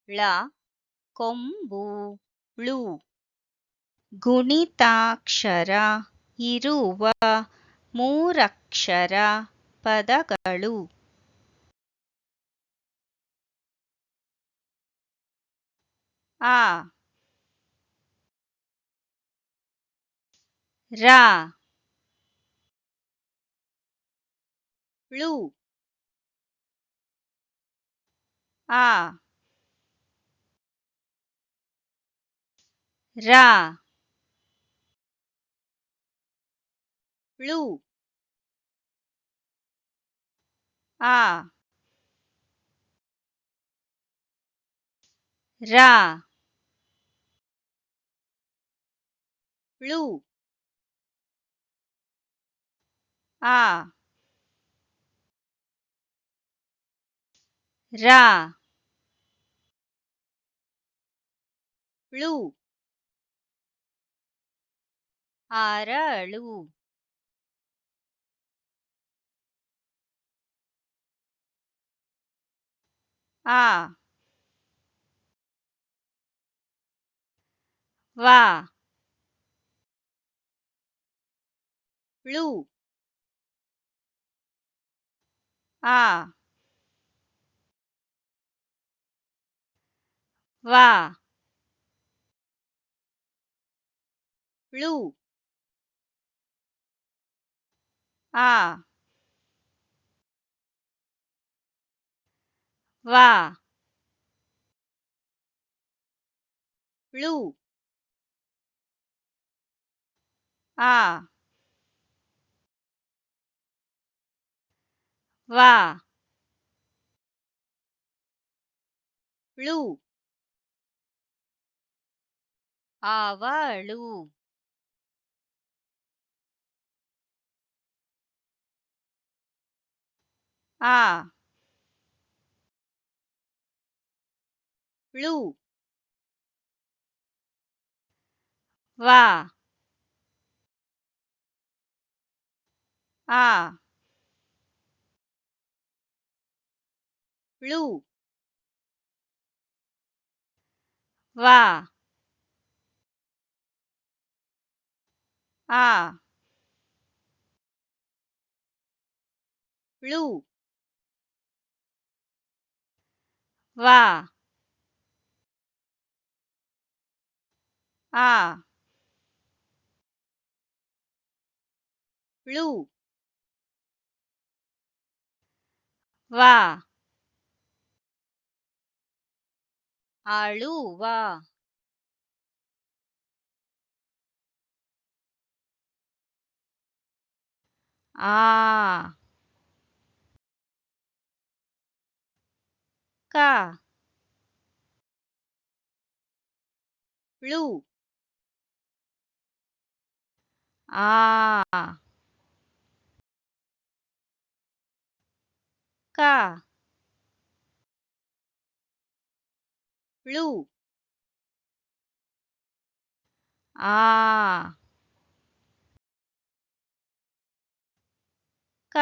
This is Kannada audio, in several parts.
ಳ ಕೊಂಬು ಳು ಗುಣಿತಾಕ್ಷರ ಇರುವ ಮೂರಕ್ಷರ ಪದಗಳು. ಆ ರ ಳು ಆ ರ ಳು ಆ ರ ಳು ಆ ರ ಳು ಅರಳು ಆ ವ ಳು ಆ ವ ಳು ಆ ವ ಳು ಆ ವ ಳು ಅವಳು ಆ ಳು ವ ಆ ಳು ವ ಆ ಳು ವ ಆ ಳು ವ ಅಳುವ ಆ ಕ ಳು ಆ ಕ ಳು ಆ ಕ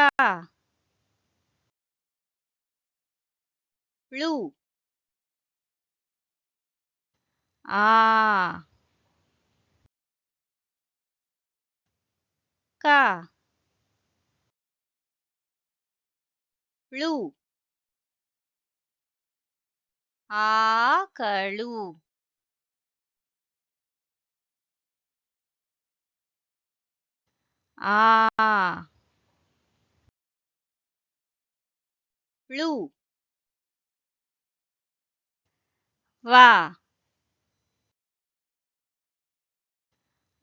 ಳು ಆ ಕ ಳು ಆಕಳು ಆ ಳು ವ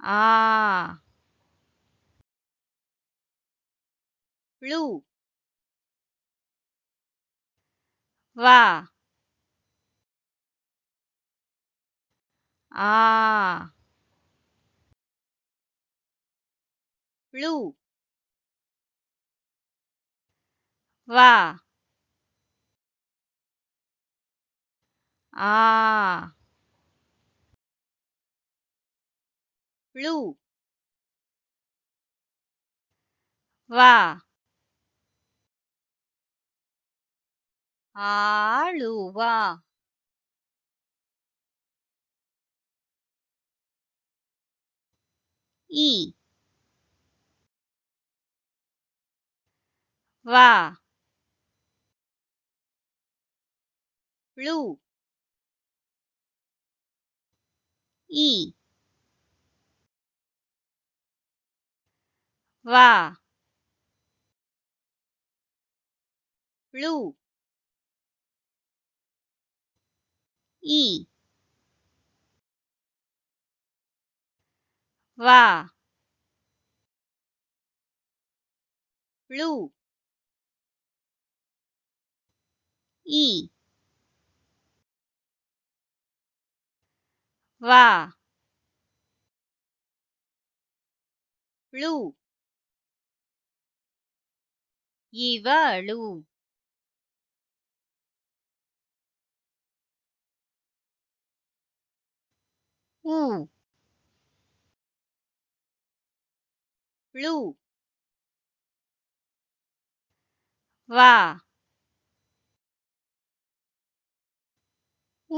ಆ ಳು ವ ಆ ಳು ವ ಆ ಳು ವ ಆಳುವ ಈ ವಾ ಳು ಈ ವಾ ಳು ಈ ವಾ ಳು ಈ ವಾ ಳು ಇವಳು ಉ ಳು ವಾ ಉ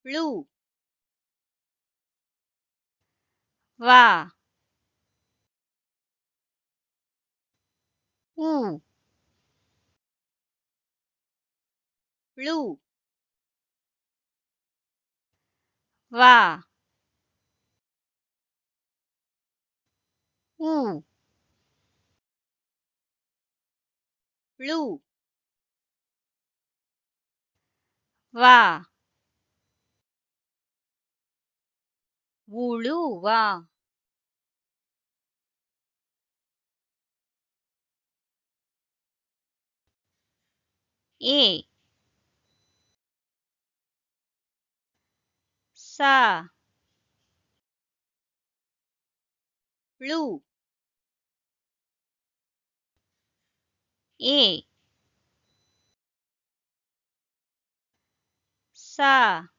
ಳು ವಾ ಉ ಳು ವಾ ಉ ಳು ವಾ ಉಳುವ ಎ ಸಾ ಳು ಎ ಸಾ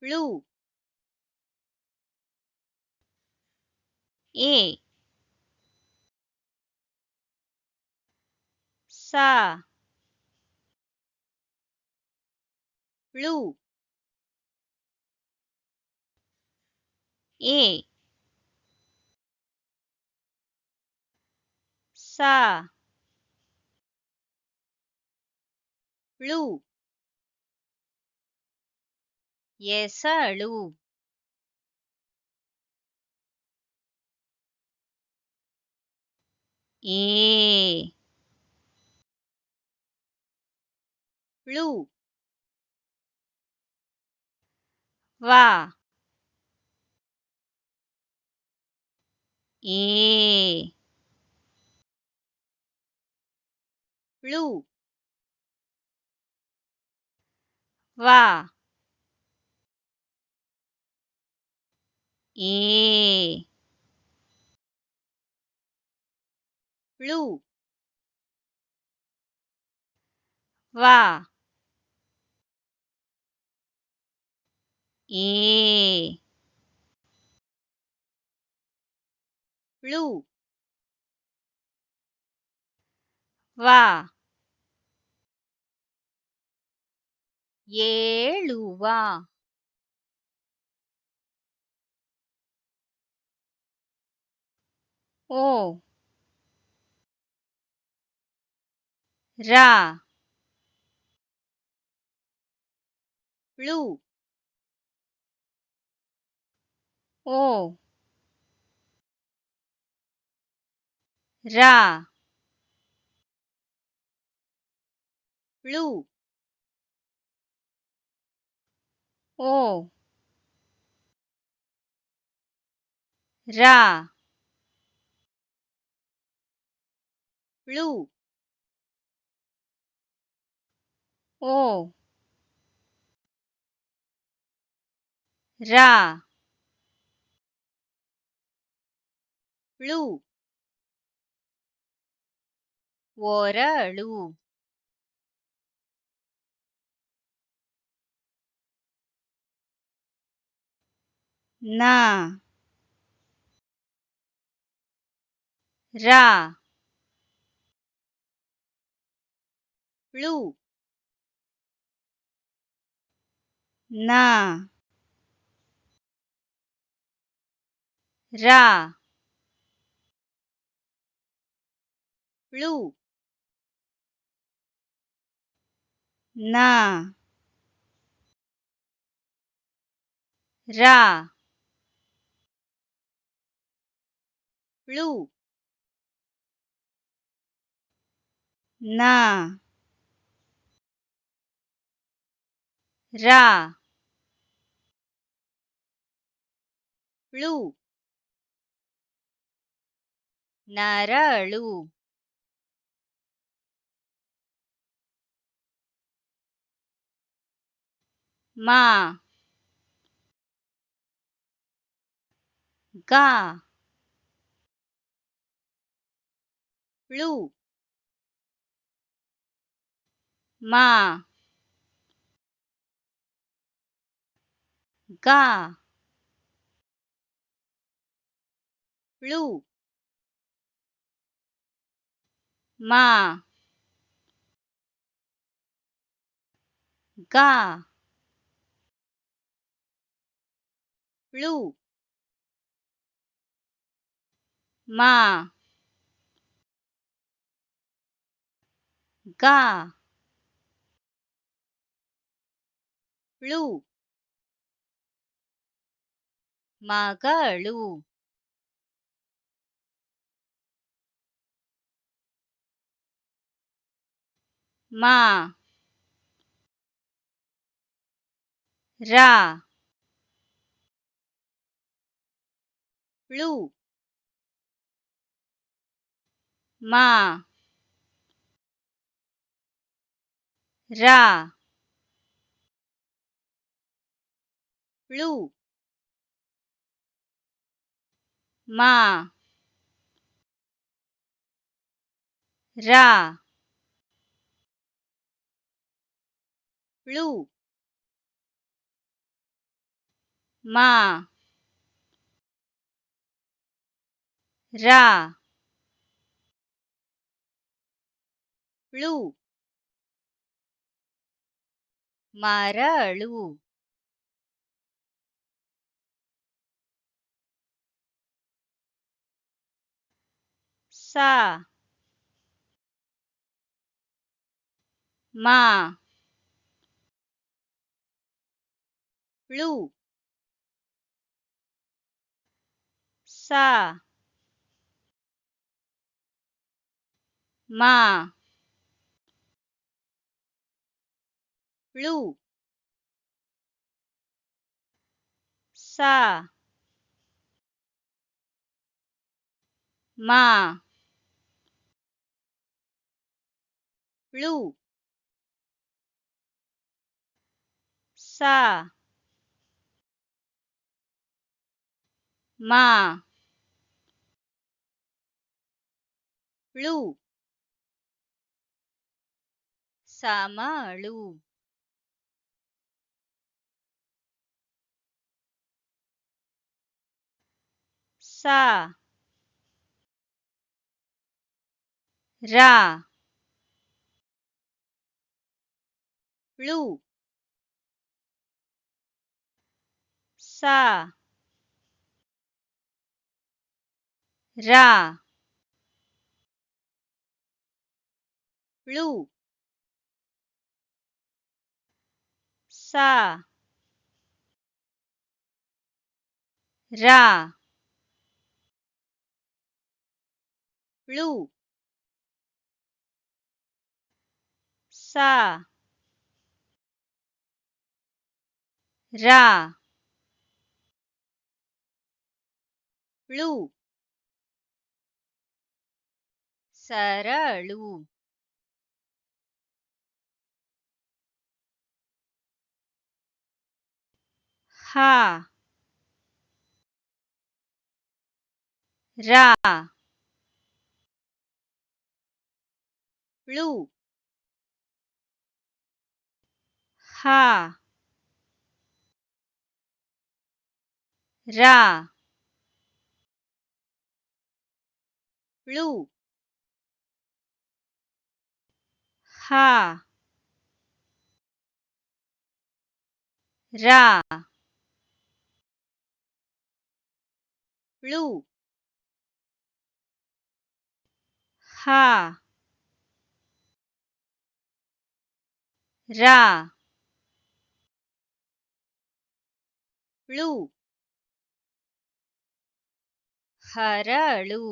ಳು ಎ ಸಾ ಳು ಎ ಸಾ ಳು ಎಸಳು ಎ ಳು ವಾ ಎ ಳು ವಾ ಎ ಳು ವಾ ಎ ಳು ವಾ ಏಳುವ ಓ ರಾ ಳು ಓ ರಾ ಳು ಓ ರಾ ಳು ಓ ರಾ ಳು ಒರಳು ನ ರಾ ಳು ನ ರ ಳು ನ ರ ಳು ನ ರ ಳು ನರಳು ಮ ಗ ಳು ಮ ಗ ಳು ಮ ಗ ಳು ಮ ಗ ಳು ಮಗಳು ಮ ರ ಳು ಮ ರ ಳು ಮ ರ ಳು ಮ ರ ಳು ಮರಳು ಸ ಮ ಳು ಸ ಮ ಳು ಸ ಮ ಳು ಸ ಮ ಳು ಸಮಳು ಸ ರ ಳು ಸ ರ ಳು ಸ ರ ಳು ಸ ರ ಳು ಸರಳು ಹ ರ ಳು ಹ ರ ಳು ಹ ರಾ ಳು ಹಾ ರಾ ಳು ಹರಳು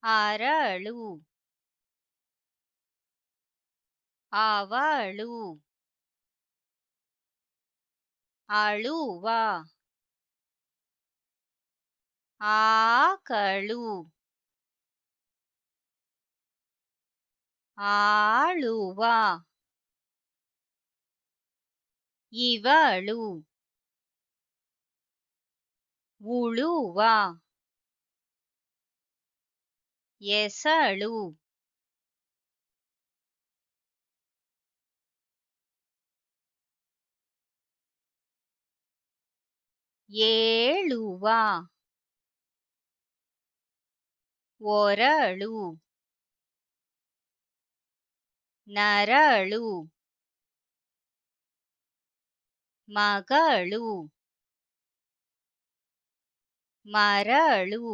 ಅರಳು ಅವಳು ಅಳುವ ಆಕಳು ಆಳುವ ಇವಳು ಉಳುವ ಎಸಳು ಏಳುವ ಒರಳು ನರಳು ಮಗಳು ಮರಳು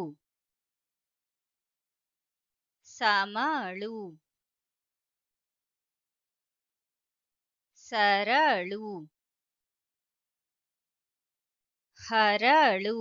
ಸಮಳು ಸರಳು ಹರಳು